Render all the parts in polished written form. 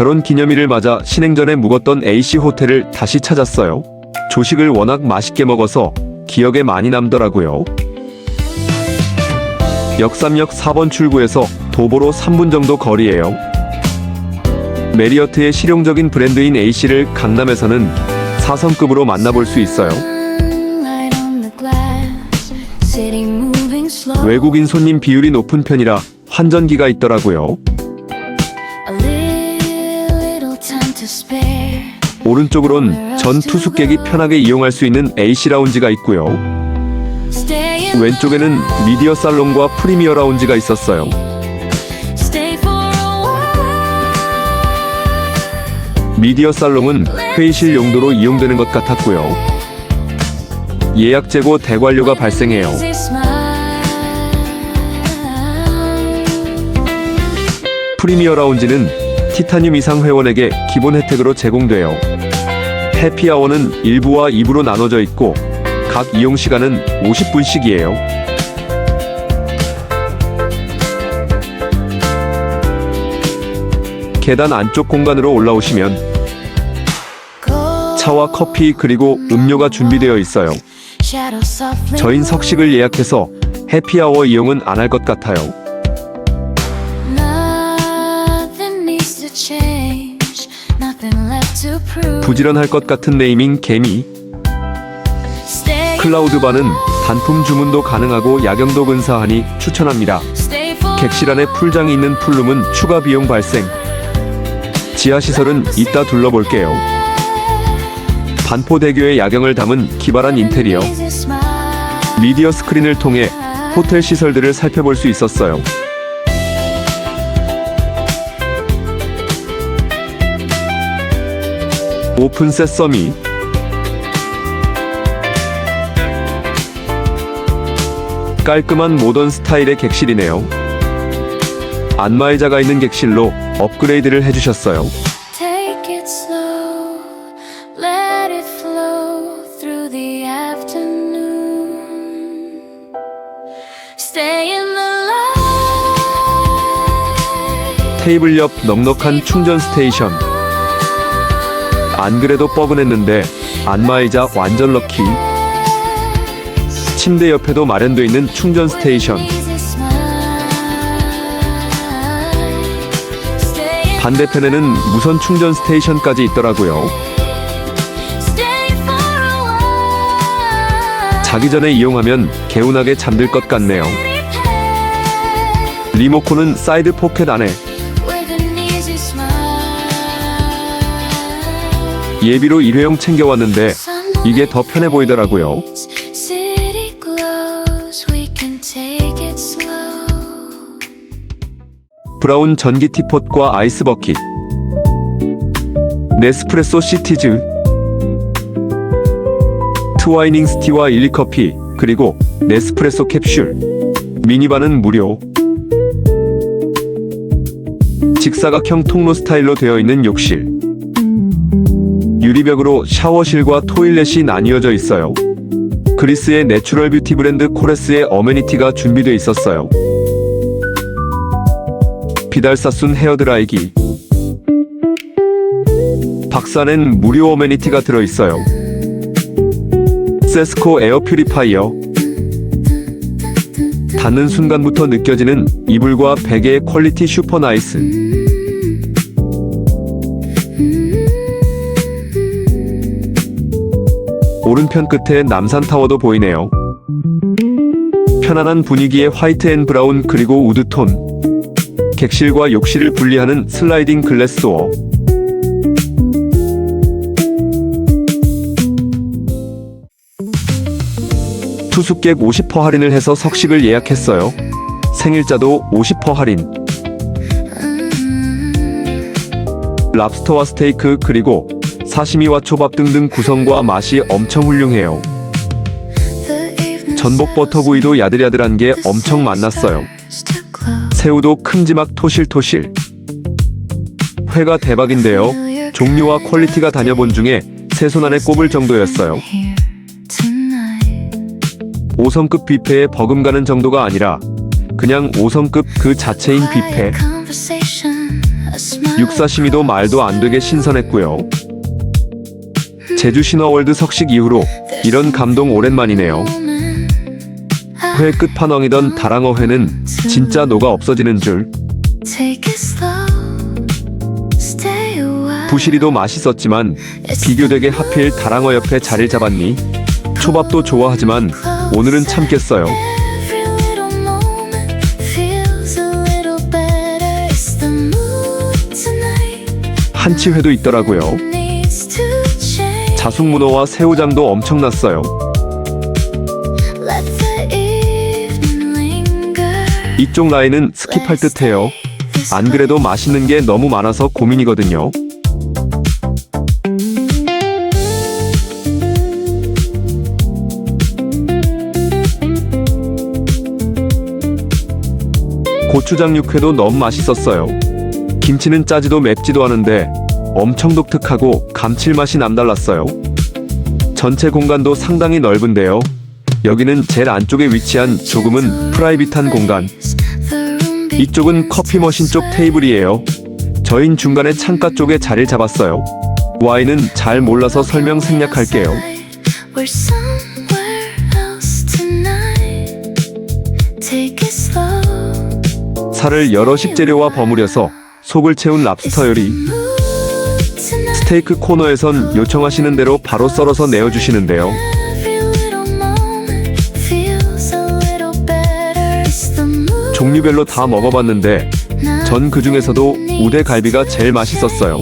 결혼 기념일을 맞아 신행전에 묵었던 A씨 호텔을 다시 찾았어요. 조식을 워낙 맛있게 먹어서 기억에 많이 남더라고요. 역삼역 4번 출구에서 도보로 3분 정도 거리예요. 메리어트의 실용적인 브랜드인 A씨를 강남에서는 4성급으로 만나볼 수 있어요. 외국인 손님 비율이 높은 편이라 환전기가 있더라고요. 오른쪽으론 전 투숙객이 편하게 이용할 수 있는 A씨 라운지가 있고요. 왼쪽에는 미디어 살롱과 프리미어 라운지가 있었어요. 미디어 살롱은 회의실 용도로 이용되는 것 같았고요. 예약 재고 대관료가 발생해요. 프리미어 라운지는 티타늄 이상 회원에게 기본 혜택으로 제공돼요. 해피아워는 1부와 2부로 나눠져 있고 각 이용 시간은 50분씩이에요. 계단 안쪽 공간으로 올라오시면 차와 커피 그리고 음료가 준비되어 있어요. 저흰 석식을 예약해서 해피아워 이용은 안 할 것 같아요. 부지런할 것 같은 네이밍 개미. 클라우드바는 단품 주문도 가능하고 야경도 근사하니 추천합니다. 객실 안에 풀장이 있는 풀룸은 추가 비용 발생. 지하시설은 이따 둘러볼게요. 반포대교의 야경을 담은 기발한 인테리어. 미디어 스크린을 통해 호텔 시설들을 살펴볼 수 있었어요. 오픈 세서미. 깔끔한 모던 스타일의 객실이네요. 안마의자가 있는 객실로 업그레이드를 해주셨어요. 테이블 옆 넉넉한 충전 스테이션. 안 그래도 뻐근했는데 안마의자 완전 럭키. 침대 옆에도 마련되어 있는 충전 스테이션. 반대편에는 무선 충전 스테이션까지 있더라고요. 자기 전에 이용하면 개운하게 잠들 것 같네요. 리모컨은 사이드 포켓 안에. 예비로 일회용 챙겨왔는데 이게 더 편해 보이더라고요. 브라운 전기 티폿과 아이스 버킷. 네스프레소 시티즈. 트와이닝 스티와 일리커피 그리고 네스프레소 캡슐. 미니바는 무료. 직사각형 통로 스타일로 되어 있는 욕실. 유리벽으로 샤워실과 토일렛이 나뉘어져 있어요. 그리스의 내추럴 뷰티 브랜드 코레스의 어메니티가 준비되어 있었어요. 비달사순 헤어드라이기. 박스안엔 무료 어메니티가 들어있어요. 세스코 에어 퓨리파이어. 닿는 순간부터 느껴지는 이불과 베개의 퀄리티 슈퍼나이스. 오른편 끝에 남산타워도 보이네요. 편안한 분위기의 화이트 앤 브라운 그리고 우드톤. 객실과 욕실을 분리하는 슬라이딩 글래스 도어. 투숙객 50% 할인을 해서 석식을 예약했어요. 생일자도 50% 할인. 랍스터와 스테이크 그리고 사시미와 초밥 등등 구성과 맛이 엄청 훌륭해요. 전복 버터구이도 야들야들한 게 엄청 맛났어요. 새우도 큼지막 토실토실. 회가 대박인데요. 종류와 퀄리티가 다녀본 중에 세 손 안에 꼽을 정도였어요. 5성급 뷔페에 버금가는 정도가 아니라 그냥 5성급 그 자체인 뷔페. 육사시미도 말도 안 되게 신선했고요. 제주 신화월드 석식 이후로 이런 감동 오랜만이네요. 회 끝판왕이던 다랑어 회는 진짜 녹아 없어지는 줄. 부시리도 맛있었지만 비교되게 하필 다랑어 옆에 자리를 잡았니? 초밥도 좋아하지만 오늘은 참겠어요. 한치회도 있더라고요. 자숙문어와 새우장도 엄청났어요. 이쪽 라인은 스킵할 듯해요. 안 그래도 맛있는 게 너무 많아서 고민이거든요. 고추장 육회도 너무 맛있었어요. 김치는 짜지도 맵지도 않은데 엄청 독특하고 감칠맛이 남달랐어요. 전체 공간도 상당히 넓은데요. 여기는 제일 안쪽에 위치한 조금은 프라이빗한 공간. 이쪽은 커피 머신 쪽 테이블이에요. 저흰 중간에 창가 쪽에 자리를 잡았어요. 와인은 잘 몰라서 설명 생략할게요. 살을 여러 식재료와 버무려서 속을 채운 랍스터 요리. 스테이크 코너에선 요청하시는 대로 바로 썰어서 내어주시는데요. 종류별로 다 먹어봤는데 전 그중에서도 우대갈비가 제일 맛있었어요.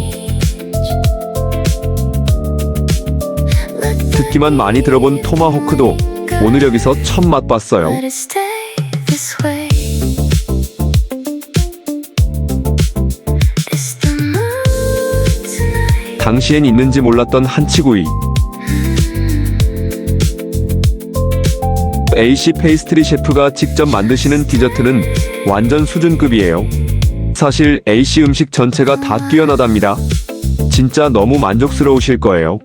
듣기만 많이 들어본 토마호크도 오늘 여기서 처음 맛봤어요. 당시엔 있는지 몰랐던 한치구이. AC 페이스트리 셰프가 직접 만드시는 디저트는 완전 수준급이에요. 사실 AC 음식 전체가 다 뛰어나답니다. 진짜 너무 만족스러우실 거예요.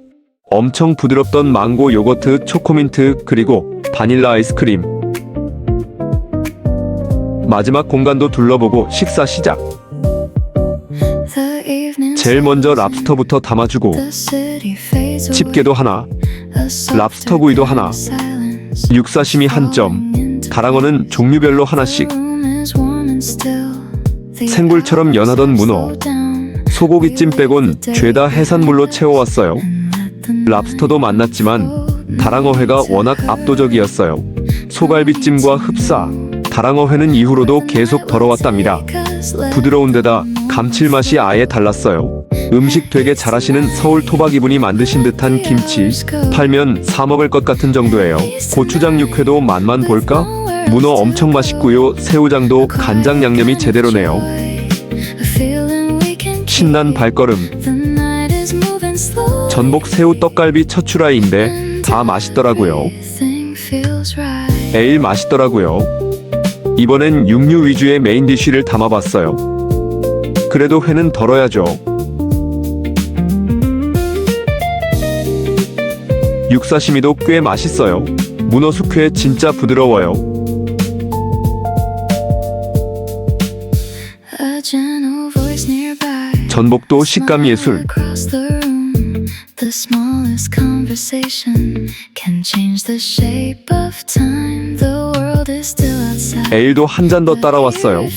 엄청 부드럽던 망고 요거트, 초코민트, 그리고 바닐라 아이스크림. 마지막 공간도 둘러보고 식사 시작. 제일 먼저 랍스터부터 담아주고 집게도 하나, 랍스터 구이도 하나, 육사시미 한 점, 다랑어는 종류별로 하나씩. 생굴처럼 연하던 문어, 소고기찜 빼곤 죄다 해산물로 채워왔어요. 랍스터도 만났지만 다랑어회가 워낙 압도적이었어요. 소갈비찜과 흡사, 다랑어회는 이후로도 계속 덜어왔답니다. 부드러운 데다 감칠맛이 아예 달랐어요. 음식 되게 잘하시는 서울 토박이분이 만드신 듯한 김치, 팔면 사 먹을 것 같은 정도예요. 고추장 육회도 맛만 볼까? 문어 엄청 맛있고요. 새우장도 간장 양념이 제대로네요. 신난 발걸음. 전복 새우 떡갈비 첫 출하인데 다 맛있더라고요. 에일 맛있더라고요. 이번엔 육류 위주의 메인 디쉬를 담아봤어요. 그래도 회는 덜어야죠. 육사시미도 꽤 맛있어요. 문어 숙회 진짜 부드러워요. 전복도 식감 예술. 에일도 한 잔 더 따라왔어요.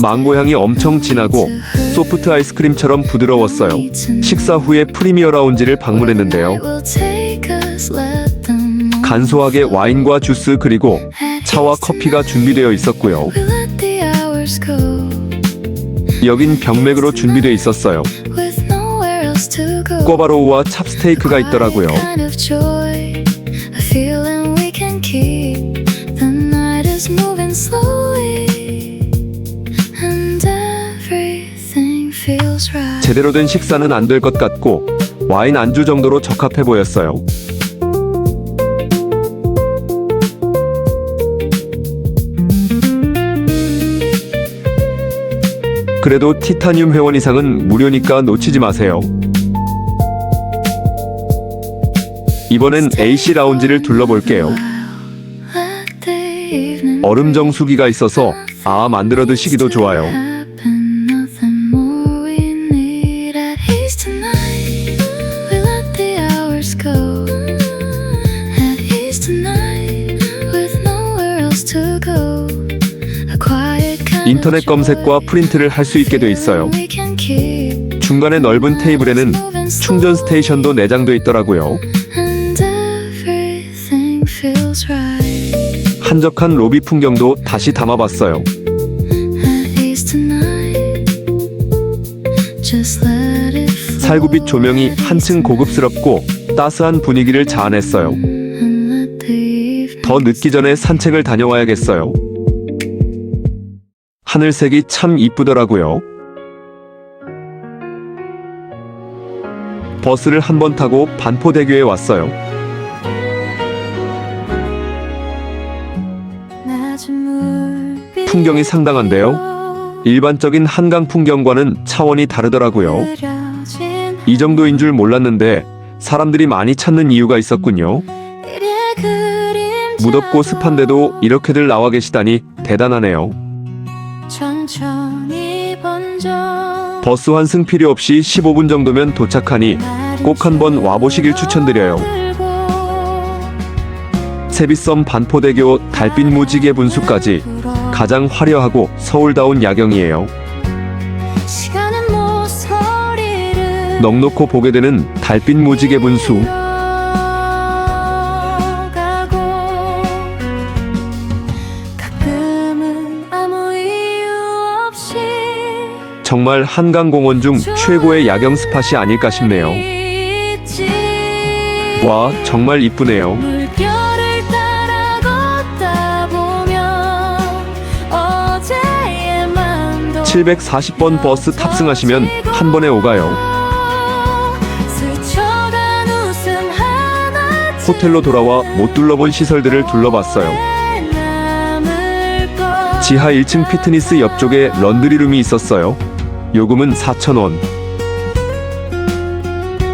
망고 향이 엄청 진하고 소프트 아이스크림처럼 부드러웠어요. 식사 후에 프리미어 라운지를 방문했는데요. 간소하게 와인과 주스 그리고 차와 커피가 준비되어 있었고요. 여긴 병맥으로 준비되어 있었어요. 꿔바로우와 찹스테이크가 있더라고요. 제대로 된 식사는 안 될 것 같고 와인 안주 정도로 적합해 보였어요. 그래도 티타늄 회원 이상은 무료니까 놓치지 마세요. 이번엔 AC 라운지를 둘러볼게요. 얼음 정수기가 있어서 만들어 드시기도 좋아요. 인터넷 검색과 프린트를 할 수 있게 돼 있어요. 중간에 넓은 테이블에는 충전 스테이션도 내장돼 있더라고요. 한적한 로비 풍경도 다시 담아봤어요. 살구빛 조명이 한층 고급스럽고 따스한 분위기를 자아냈어요. 더 늦기 전에 산책을 다녀와야겠어요. 하늘색이 참 이쁘더라고요. 버스를 한 번 타고 반포대교에 왔어요. 풍경이 상당한데요. 일반적인 한강 풍경과는 차원이 다르더라고요. 이 정도인 줄 몰랐는데 사람들이 많이 찾는 이유가 있었군요. 무덥고 습한데도 이렇게들 나와 계시다니 대단하네요. 버스 환승 필요 없이 15분 정도면 도착하니 꼭 한번 와보시길 추천드려요. 세빛섬 반포대교 달빛 무지개 분수까지 가장 화려하고 서울다운 야경이에요. 넉넉히 보게 되는 달빛 무지개 분수. 정말 한강공원 중 최고의 야경 스팟이 아닐까 싶네요. 와, 정말 이쁘네요. 740번 버스 탑승하시면 한 번에 오가요. 호텔로 돌아와 못 둘러본 시설들을 둘러봤어요. 지하 1층 피트니스 옆쪽에 런드리룸이 있었어요. 요금은 4,000원.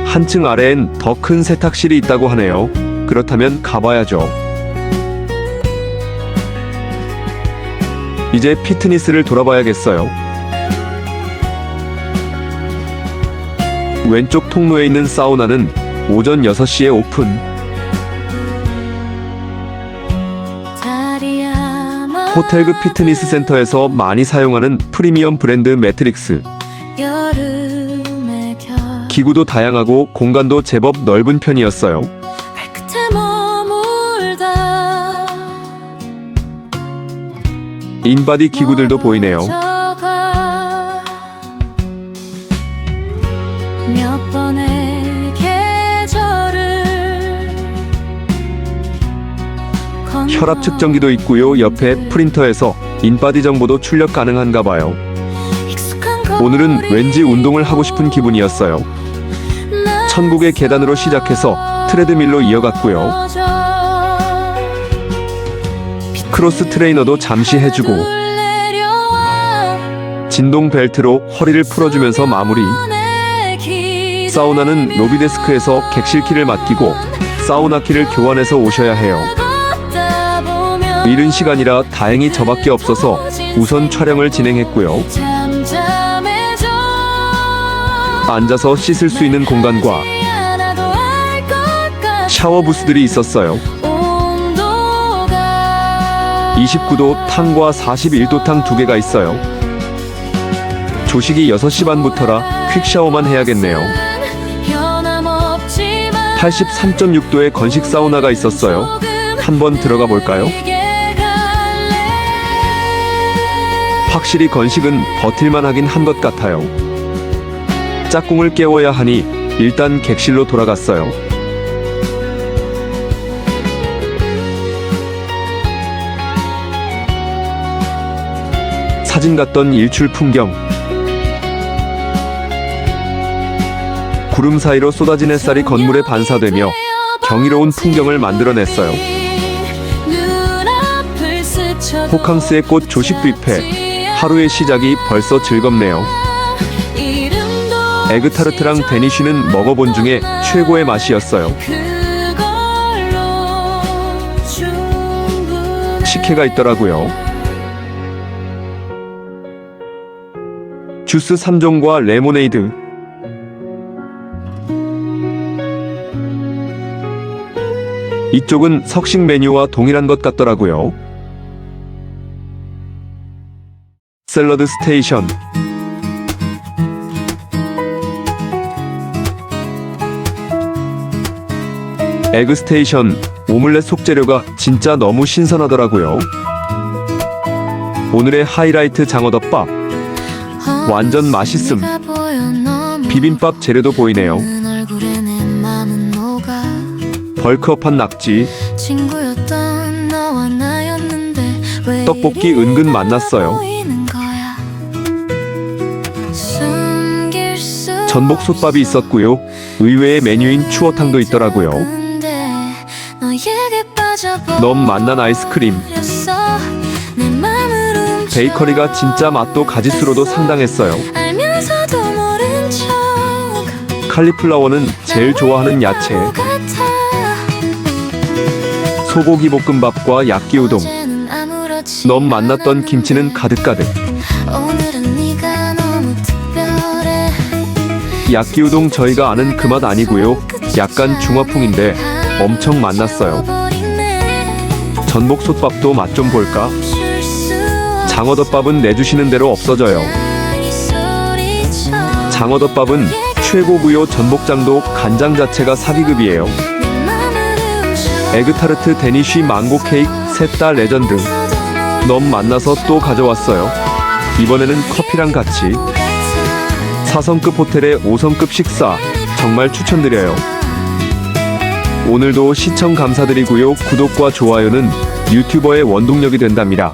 한층 아래엔 더 큰 세탁실이 있다고 하네요. 그렇다면 가봐야죠. 이제 피트니스를 돌아봐야겠어요. 왼쪽 통로에 있는 사우나는 오전 6시에 오픈. 호텔급 피트니스 센터에서 많이 사용하는 프리미엄 브랜드 매트릭스. 기구도 다양하고 공간도 제법 넓은 편이었어요. 인바디 기구들도 보이네요. 혈압 측정기도 있고요. 옆에 프린터에서 인바디 정보도 출력 가능한가 봐요. 오늘은 왠지 운동을 하고 싶은 기분이었어요. 천국의 계단으로 시작해서 트레드밀로 이어갔고요. 크로스 트레이너도 잠시 해주고 진동 벨트로 허리를 풀어주면서 마무리. 사우나는 로비 데스크에서 객실 키를 맡기고 사우나 키를 교환해서 오셔야 해요. 이른 시간이라 다행히 저밖에 없어서 우선 촬영을 진행했고요. 앉아서 씻을 수 있는 공간과 샤워 부스들이 있었어요. 29도 탕과 41도 탕 2개가 있어요. 조식이 6시 반부터라 퀵샤워만 해야겠네요. 83.6도의 건식 사우나가 있었어요. 한번 들어가 볼까요? 확실히 건식은 버틸만 하긴 한 것 같아요. 짝꿍을 깨워야 하니 일단 객실로 돌아갔어요. 사진 같던 일출 풍경. 구름 사이로 쏟아진 햇살이 건물에 반사되며 경이로운 풍경을 만들어냈어요. 호캉스의 꽃 조식 뷔페. 하루의 시작이 벌써 즐겁네요. 에그타르트랑 데니쉬는 먹어본 중에 최고의 맛이었어요. 식혜가 있더라고요. 주스 3종과 레모네이드. 이쪽은 석식 메뉴와 동일한 것 같더라고요. 샐러드 스테이션. 에그 스테이션. 오믈렛 속재료가 진짜 너무 신선하더라고요. 오늘의 하이라이트 장어덮밥. 완전 맛있음. 비빔밥 재료도 보이네요. 벌크업한 낙지. 떡볶이 은근 만났어요. 전복솥밥이 있었고요. 의외의 메뉴인 추어탕도 있더라고요. 너무 맛난 아이스크림. 베이커리가 진짜 맛도 가짓수로도 상당했어요. 칼리플라워는 제일 좋아하는 야채. 소고기 볶음밥과 야끼우동. 너무 맛났던 김치는 가득가득. 야끼우동 저희가 아는 그 맛 아니고요. 약간 중화풍인데 엄청 맛났어요. 전복솥밥도 맛 좀 볼까? 장어덮밥은 내주시는 대로 없어져요. 장어덮밥은 최고고요. 전복장도 간장 자체가 사기급이에요. 에그타르트 데니쉬 망고 케이크 셋 다 레전드. 너무 맛나서 또 가져왔어요. 이번에는 커피랑 같이. 4성급 호텔의 5성급 식사 정말 추천드려요. 오늘도 시청 감사드리고요. 구독과 좋아요는 유튜버의 원동력이 된답니다.